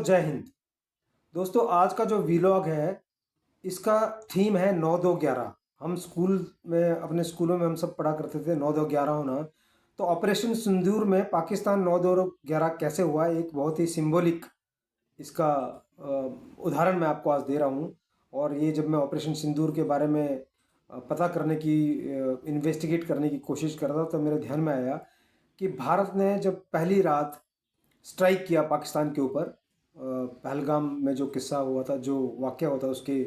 जय हिंद। दोस्तों, आज का जो वीलॉग है, इसका थीम है 9-2-11। हम स्कूल में, अपने स्कूलों में हम सब पढ़ा करते थे 9-2-11 होना। तो ऑपरेशन सिंदूर में पाकिस्तान 9-2-11 कैसे हुआ, एक बहुत ही सिंबॉलिक इसका उदाहरण मैं आपको आज दे रहा हूँ। और ये जब मैं ऑपरेशन सिंदूर के बारे में पता करने की, इन्वेस्टिगेट करने की कोशिश कर रहा था, तो मेरे ध्यान में आया कि भारत ने जब पहली रात स्ट्राइक किया पाकिस्तान के ऊपर, पहलगाम में जो किस्सा हुआ था, जो वाक़या हुआ था, उसके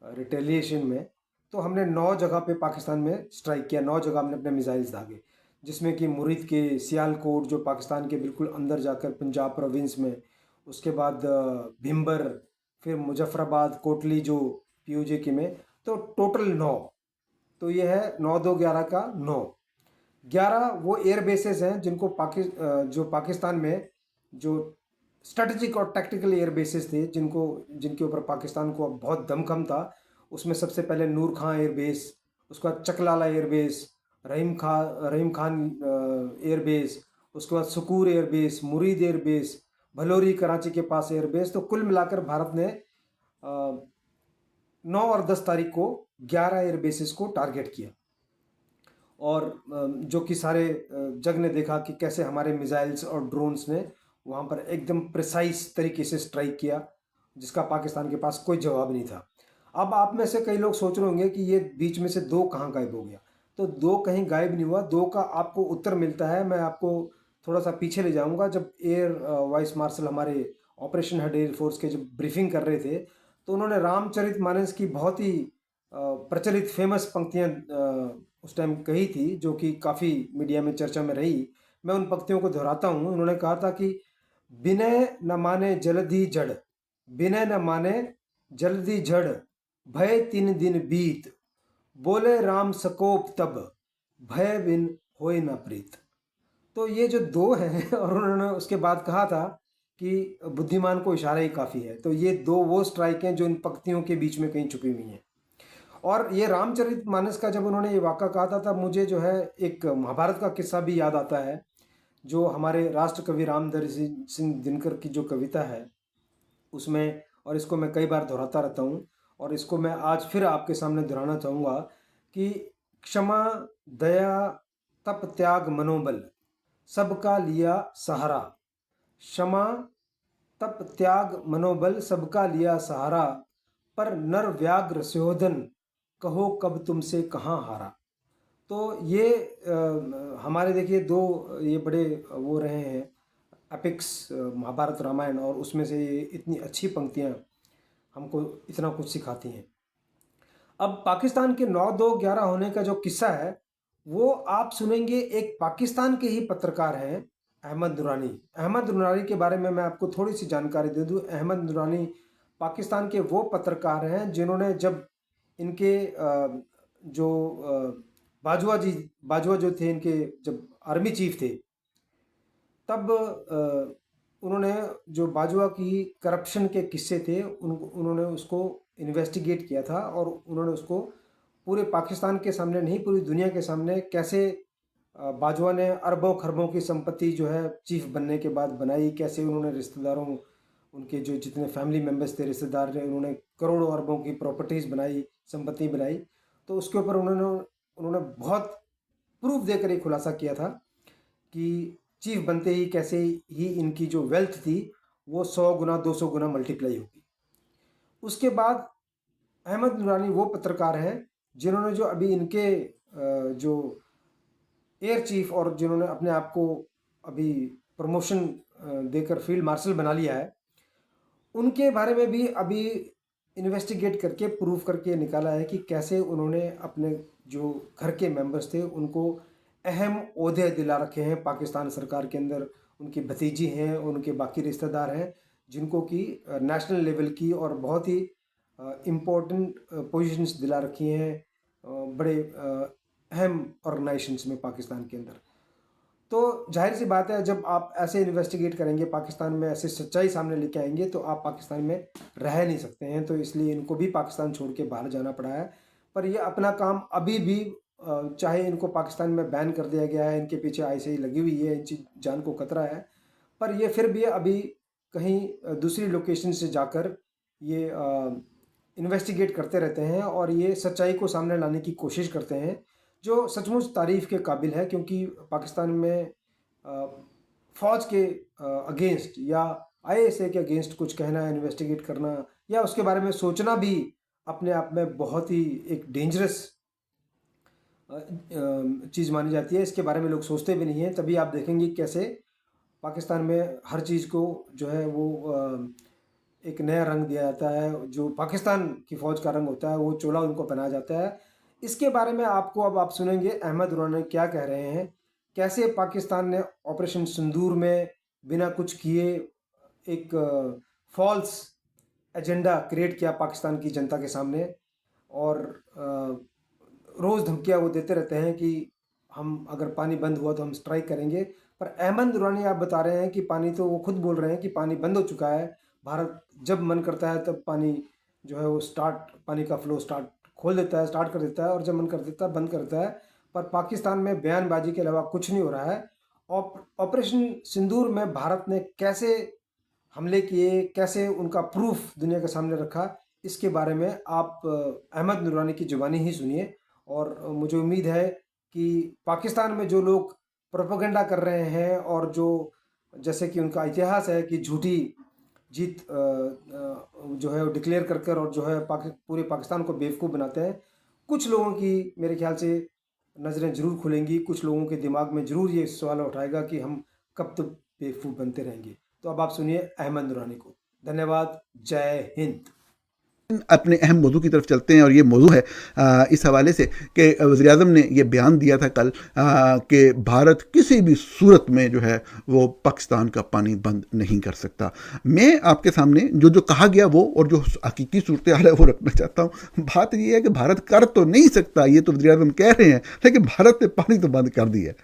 रिटेलिएशन में, तो हमने 9 जगह पे पाकिस्तान में स्ट्राइक किया। 9 जगह हमने अपने मिसाइल्स दागे, जिसमें कि मुरीद के सियालकोट, जो पाकिस्तान के बिल्कुल अंदर जाकर पंजाब प्रोविंस में, उसके बाद भिम्बर, फिर मुजफ्फराबाद, कोटली जो पीओजे के में, तो टोटल 9। तो ये है 9-2-11 का 9। 11 वो एयर बेसेस हैं जिनको जो पाकिस्तान में जो स्ट्रेटजिक और टैक्टिकल एयर बेसेस थे, जिनके ऊपर पाकिस्तान को अब बहुत दमखम था। उसमें सबसे पहले नूर खां एयर बेस, उसके बाद चकलाला एयर बेस, रहीम खान एयर बेस, उसके बाद सुकूर एयर बेस, मुरीद एयर बेस, भलोरी कराची के पास एयर बेस। तो कुल मिलाकर भारत ने 9 और 10 तारीख को 11 एयर बेसिस को टारगेट किया। और जो कि सारे जग ने देखा कि कैसे हमारे मिसाइल्स और ड्रोन्स ने वहाँ पर एकदम प्रिसाइज तरीके से स्ट्राइक किया, जिसका पाकिस्तान के पास कोई जवाब नहीं था। अब आप में से कई लोग सोच रहे होंगे कि ये बीच में से 2 कहाँ गायब हो गया। तो 2 कहीं गायब नहीं हुआ। 2 का आपको उत्तर मिलता है। मैं आपको थोड़ा सा पीछे ले जाऊंगा। जब एयर वाइस मार्शल हमारे ऑपरेशन हेड एयर फोर्स के जब ब्रीफिंग कर रहे थे, तो उन्होंने रामचरितमानस की बहुत ही प्रचलित फेमस पंक्तियां उस टाइम कही थी, जो कि काफ़ी मीडिया में चर्चा में रही। मैं उन पंक्तियों को दोहराता हूँ। उन्होंने कहा था कि विनय न माने जल्दी जड़, विनय न माने जल्दी जड़, भय 3 दिन बीत, बोले राम सकोप तब, भय बिन होए न प्रीत। तो ये जो 2 हैं और उन्होंने उसके बाद कहा था कि बुद्धिमान को इशारा ही काफ़ी है। तो ये 2 वो स्ट्राइक हैं जो इन पंक्तियों के बीच में कहीं छुपी हुई हैं। और ये रामचरितमानस का जब उन्होंने ये वाक़ा कहा था, तब मुझे जो है एक महाभारत का किस्सा भी याद आता है, जो हमारे राष्ट्र कवि रामधारी सिंह दिनकर की जो कविता है उसमें। और इसको मैं कई बार दोहराता रहता हूँ, और इसको मैं आज फिर आपके सामने दोहराना चाहूँगा कि क्षमा, दया, तप, त्याग, मनोबल, सबका लिया सहारा। क्षमा, तप, त्याग, मनोबल, सबका लिया सहारा, पर नर व्याघ्र स्योधन, कहो कब तुमसे कहाँ हारा। तो ये हमारे देखिए 2 ये बड़े वो रहे हैं एपिक्स, महाभारत रामायण, और उसमें से ये इतनी अच्छी पंक्तियाँ हमको इतना कुछ सिखाती हैं। अब पाकिस्तान के 9-2-11 होने का जो किस्सा है, वो आप सुनेंगे। एक पाकिस्तान के ही पत्रकार हैं, अहमद नूरानी। अहमद नूरानी के बारे में मैं आपको थोड़ी सी जानकारी दे दूं। अहमद नूरानी पाकिस्तान के वो पत्रकार हैं जिन्होंने, जब इनके जो बाजवा जो थे, इनके जब आर्मी चीफ थे, तब उन्होंने जो बाजवा की करप्शन के किस्से थे, उन्होंने उसको इन्वेस्टिगेट किया था। और उन्होंने उसको पूरे पाकिस्तान के सामने नहीं, पूरी दुनिया के सामने, कैसे बाजवा ने अरबों खरबों की संपत्ति जो है चीफ बनने के बाद बनाई, कैसे उन्होंने रिश्तेदारों, उनके जो जितने फैमिली मेम्बर्स थे, रिश्तेदार ने, उन्होंने करोड़ों अरबों की प्रॉपर्टीज़ बनाई, संपत्ति बनाई। तो उसके ऊपर उन्होंने उन्होंने बहुत प्रूफ देकर एक खुलासा किया था कि चीफ बनते ही कैसे ही इनकी जो वेल्थ थी वो 100 गुना 200 गुना मल्टीप्लाई होगी। उसके बाद अहमद नूरानी वो पत्रकार हैं जिन्होंने, जो अभी इनके जो एयर चीफ, और जिन्होंने अपने आप को अभी प्रमोशन देकर फील्ड मार्शल बना लिया है, उनके बारे में भी अभी इन्वेस्टिगेट करके प्रूफ करके निकाला है कि कैसे उन्होंने अपने जो घर के मेंबर्स थे उनको अहम ओहदे दिला रखे हैं पाकिस्तान सरकार के अंदर। उनकी भतीजी हैं, उनके बाकी रिश्तेदार हैं, जिनको कि नेशनल लेवल की और बहुत ही इम्पोर्टेंट पोजीशंस दिला रखी हैं बड़े अहम ऑर्गेनाइजेशंस में पाकिस्तान के अंदर। तो जाहिर सी बात है, जब आप ऐसे इन्वेस्टिगेट करेंगे पाकिस्तान में, ऐसे सच्चाई सामने लेके आएंगे, तो आप पाकिस्तान में रह नहीं सकते हैं। तो इसलिए इनको भी पाकिस्तान छोड़ के बाहर जाना पड़ा है। पर ये अपना काम अभी भी, चाहे इनको पाकिस्तान में बैन कर दिया गया है, इनके पीछे आईसीआई लगी हुई है, इनकी जान को खतरा है, पर ये फिर भी अभी कहीं दूसरी लोकेशन से जाकर ये इन्वेस्टिगेट करते रहते हैं और ये सच्चाई को सामने लाने की कोशिश करते हैं, जो सचमुच तारीफ़ के काबिल है। क्योंकि पाकिस्तान में फ़ौज के अगेंस्ट या आईएसए के अगेंस्ट कुछ कहना, इन्वेस्टिगेट करना या उसके बारे में सोचना भी अपने आप में बहुत ही एक डेंजरस चीज़ मानी जाती है। इसके बारे में लोग सोचते भी नहीं हैं। तभी आप देखेंगे कैसे पाकिस्तान में हर चीज़ को जो है वो एक नया रंग दिया जाता है। जो पाकिस्तान की फ़ौज का रंग होता है वो चोला उनको पहनाया जाता है। इसके बारे में आपको अब आप सुनेंगे अहमद उरानी क्या कह रहे हैं, कैसे पाकिस्तान ने ऑपरेशन सिंदूर में बिना कुछ किए एक फॉल्स एजेंडा क्रिएट किया पाकिस्तान की जनता के सामने। और रोज़ धमकियाँ वो देते रहते हैं कि हम अगर पानी बंद हुआ तो हम स्ट्राइक करेंगे। पर अहमद दुरानी आप बता रहे हैं कि पानी, तो वो खुद बोल रहे हैं कि पानी बंद हो चुका है। भारत जब मन करता है तब पानी जो है वो पानी का फ्लो खोल देता है, स्टार्ट कर देता है, और जब मन कर देता है बंद करता है। पर पाकिस्तान में बयानबाजी के अलावा कुछ नहीं हो रहा है। ऑपरेशन सिंदूर में भारत ने कैसे हमले किए, कैसे उनका प्रूफ दुनिया के सामने रखा, इसके बारे में आप अहमद नुरानी की ज़ुबानी ही सुनिए। और मुझे उम्मीद है कि पाकिस्तान में जो लोग प्रोपेगेंडा कर रहे हैं और जो जैसे कि उनका इतिहास है कि झूठी जीत जो है वो डिक्लेयर कर कर और जो है पूरे पाकिस्तान को बेवकूफ़ बनाते हैं, कुछ लोगों की मेरे ख्याल से नज़रें ज़रूर खुलेंगी। कुछ लोगों के दिमाग में ज़रूर ये सवाल उठाएगा कि हम कब तक बेवकूफ़ बनते रहेंगे। तो अब आप सुनिए अहमद नुरानी को। धन्यवाद। जय हिंद। अपने अहम मौजू की तरफ चलते हैं और ये मौजू है इस हवाले से कि वज़ीर-ए-आज़म ने ये बयान दिया था कल कि भारत किसी भी सूरत में जो है वो पाकिस्तान का पानी बंद नहीं कर सकता। मैं आपके सामने जो जो कहा गया वो और जो हकीकी सूरत हाल है वो रखना चाहता हूँ। बात ये है कि भारत कर तो नहीं सकता, ये तो वज़ीर-ए-आज़म कह रहे हैं, लेकिन भारत ने पानी तो बंद कर दिया है।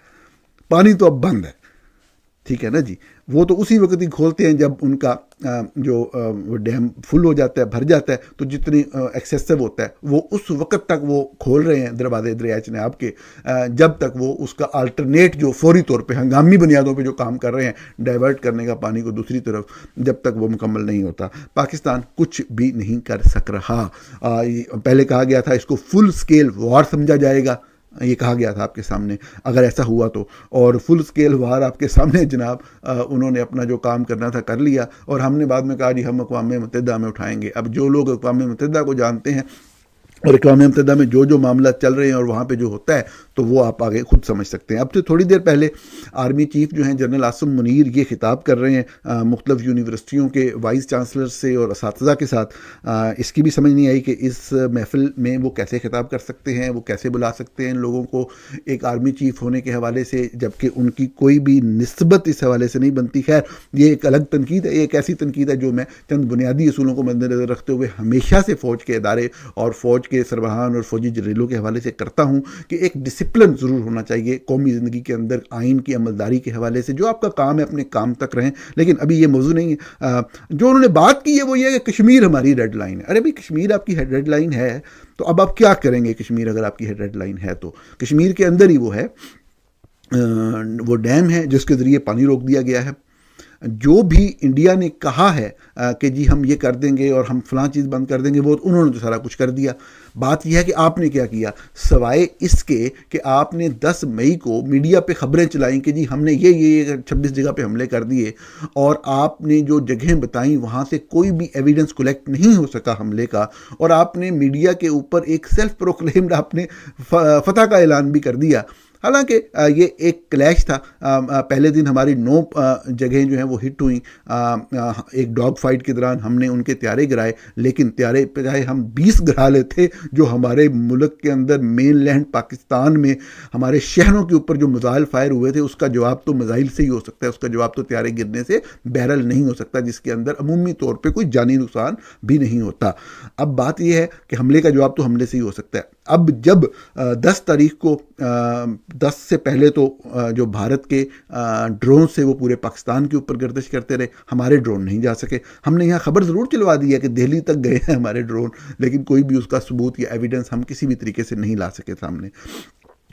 पानी तो अब बंद है, ठीक है ना जी। वो तो उसी वक्त ही खोलते हैं जब उनका जो वो डैम फुल हो जाता है, भर जाता है, तो जितनी एक्सेसिव होता है वो उस वक्त तक वो खोल रहे हैं दरवाजे दरियाच ने आपके, जब तक वो उसका अल्टरनेट जो फौरी तौर पे हंगामी बुनियादों पे जो काम कर रहे हैं डाइवर्ट करने का पानी को दूसरी तरफ, जब तक वो मुकम्मल नहीं होता पाकिस्तान कुछ भी नहीं कर सक रहा। पहले कहा गया था इसको फुल स्केल वॉर समझा जाएगा, ये कहा गया था आपके सामने, अगर ऐसा हुआ तो। और फुल स्केल वार आपके सामने जनाब उन्होंने अपना जो काम करना था कर लिया, और हमने बाद में कहा जी हम अक़वाम मुत्तहिदा में उठाएंगे। अब जो लोग अक़वाम मुत्तहिदा को जानते हैं और अक़वाम मुत्तहिदा में जो जो मामला चल रहे हैं और वहाँ पे जो होता है, तो वो आप आगे खुद समझ सकते हैं। अब से थोड़ी देर पहले आर्मी चीफ जो हैं जनरल आसिम मुनीर ये खिताब कर रहे हैं मुख्तलिफ यूनिवर्सिटियों के वाइस चांसलर से और असातिज़ा के साथ। इसकी भी समझ नहीं आई कि इस महफिल में वो कैसे खिताब कर सकते हैं, वो कैसे बुला सकते हैं लोगों को एक आर्मी चीफ होने के हवाले से, जबकि उनकी कोई भी निस्बत इस हवाले से नहीं बनती। खैर ये एक अलग तनकीद है, एक ऐसी तनकीद है जो मैं चंद बुनियादी असूलों को मद्देनज़र रखते हुए हमेशा से फ़ौज के इदारे और फ़ौज के सरबराहान और फौजी जर्नलों के हवाले से करता हूँ कि एक डिसिप्लिन ज़रूर होना चाहिए कौमी ज़िंदगी के अंदर, आइन की अमलदारी के हवाले से। जो आपका काम है अपने काम तक रहें, लेकिन अभी ये मौजू नहीं है। जो उन्होंने बात की है वो ये है कि कश्मीर हमारी रेड लाइन है। अरे भाई कश्मीर आपकी रेड लाइन है तो अब आप क्या करेंगे? कश्मीर अगर आपकी रेड लाइन है तो कश्मीर के अंदर ही वो है, वो डैम है जिसके ज़रिए पानी रोक दिया गया है। जो भी इंडिया ने कहा है कि जी हम ये कर देंगे और हम फलां चीज़ बंद कर देंगे, वो उन्होंने तो सारा कुछ कर दिया। बात यह है कि आपने क्या किया, सवाए इसके कि आपने 10 मई को मीडिया पे खबरें चलाई कि जी हमने ये 26 जगह पे हमले कर दिए, और आपने जो जगहें बताई वहाँ से कोई भी एविडेंस कलेक्ट नहीं हो सका हमले का, और आपने मीडिया के ऊपर एक सेल्फ प्रोक्लेम्ड आपने फतह का ऐलान भी कर दिया। हालांकि ये एक क्लैश था। पहले दिन हमारी 9 जगहें जो हैं वो हिट हुई। एक डॉग फाइट के दौरान हमने उनके त्यारे गिराए, लेकिन त्यारे बजाय हम 20 गिरा लेते जो हमारे मुल्क के अंदर मेन लैंड पाकिस्तान में हमारे शहरों के ऊपर जो मिसाइल फायर हुए थे, उसका जवाब तो मिसाइल से ही हो सकता है, उसका जवाब तो त्यारे गिरने से बहरहाल नहीं हो सकता, जिसके अंदर अमूमी तौर पर कोई जानी नुकसान भी नहीं होता। अब बात यह है कि हमले का जवाब तो हमले से ही हो सकता है। अब जब 10 तारीख को 10 से पहले तो जो भारत के ड्रोन से वो पूरे पाकिस्तान के ऊपर गर्दिश करते रहे, हमारे ड्रोन नहीं जा सके। हमने यहाँ खबर ज़रूर चलवा दी है कि दिल्ली तक गए हैं हमारे ड्रोन, लेकिन कोई भी उसका सबूत या एविडेंस हम किसी भी तरीके से नहीं ला सके सामने।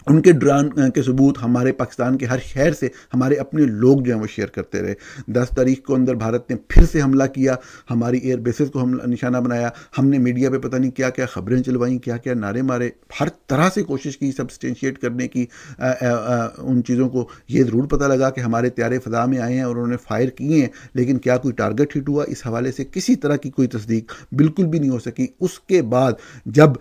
उनके ड्रोन के सबूत हमारे पाकिस्तान के हर शहर से हमारे अपने लोग जो हैं वो शेयर करते रहे। 10 तारीख को अंदर भारत ने फिर से हमला किया, हमारी एयर बेसेस को हम निशाना बनाया, हमने मीडिया पे पता नहीं क्या क्या खबरें चलवाई, क्या क्या नारे मारे, हर तरह से कोशिश की सब्सटेंशिएट करने की उन चीज़ों को। ये ज़रूर पता लगा कि हमारे त्यारे फ़ज़ा में आए हैं और उन्होंने फायर किए हैं, लेकिन क्या कोई टारगेट हिट हुआ, इस हवाले से किसी तरह की कोई तस्दीक बिल्कुल भी नहीं हो सकी। उसके बाद जब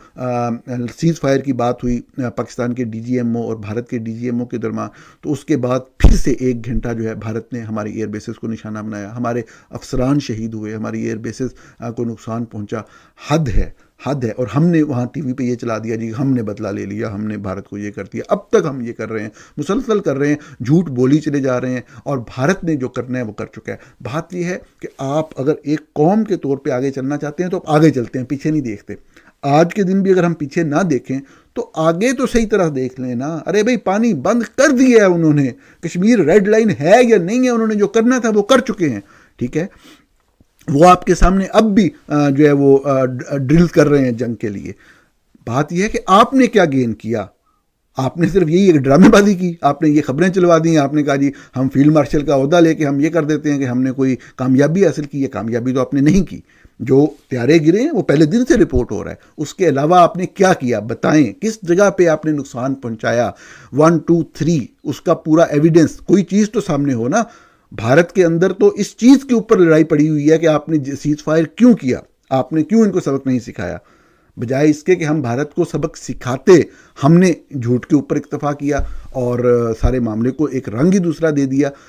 सीज़ फायर की बात हुई पाकिस्तान के डीजीएमओ और भारत के डीजीएमओ के दरमियान, तो उसके बाद फिर से 1 घंटा जो है भारत ने हमारी एयर बेसेस को निशाना बनाया, हमारे अफसरान शहीद हुए, हमारी एयर बेसेस को नुकसान पहुंचा। हद है, हद है। और हमने वहाँ टीवी पे ये चला दिया जी हमने बदला ले लिया, हमने भारत को ये कर दिया। अब तक हम ये कर रहे हैं, मुसलसल कर रहे हैं, झूठ बोली चले जा रहे हैं, और भारत ने जो करना है वो कर चुका है। बात ये है कि आप अगर एक कौम के तौर पे आगे चलना चाहते हैं तो आप आगे चलते हैं, पीछे नहीं देखते। आज के दिन भी अगर हम पीछे ना देखें तो आगे तो सही तरह देख लें ना। अरे भाई पानी बंद कर दिया है उन्होंने, कश्मीर रेड लाइन है या नहीं है, उन्होंने जो करना था वो कर चुके हैं, ठीक है। वो आपके सामने अब भी जो है वो ड्रिल कर रहे हैं जंग के लिए। बात यह है कि आपने क्या गेन किया। आपने सिर्फ यही एक ड्रामेबाजी की, आपने ये खबरें चलवा दी, आपने कहा जी हम फील्ड मार्शल का ओहदा लेके हम ये कर देते हैं कि हमने कोई कामयाबी हासिल की है। कामयाबी तो आपने नहीं की। जो त्यारे गिरे हैं वो पहले दिन से रिपोर्ट हो रहा है। उसके अलावा आपने क्या किया बताएं, किस जगह पे आपने नुकसान पहुंचाया, 1 2 3 उसका पूरा एविडेंस, कोई चीज़ तो सामने हो ना। भारत के अंदर तो इस चीज़ के ऊपर लड़ाई पड़ी हुई है कि आपने सीज फायर क्यों किया, आपने क्यों इनको सबक नहीं सिखाया। बजाय इसके कि हम भारत को सबक सिखाते, हमने झूठ के ऊपर इक्तफा किया और सारे मामले को एक रंग ही दूसरा दे दिया।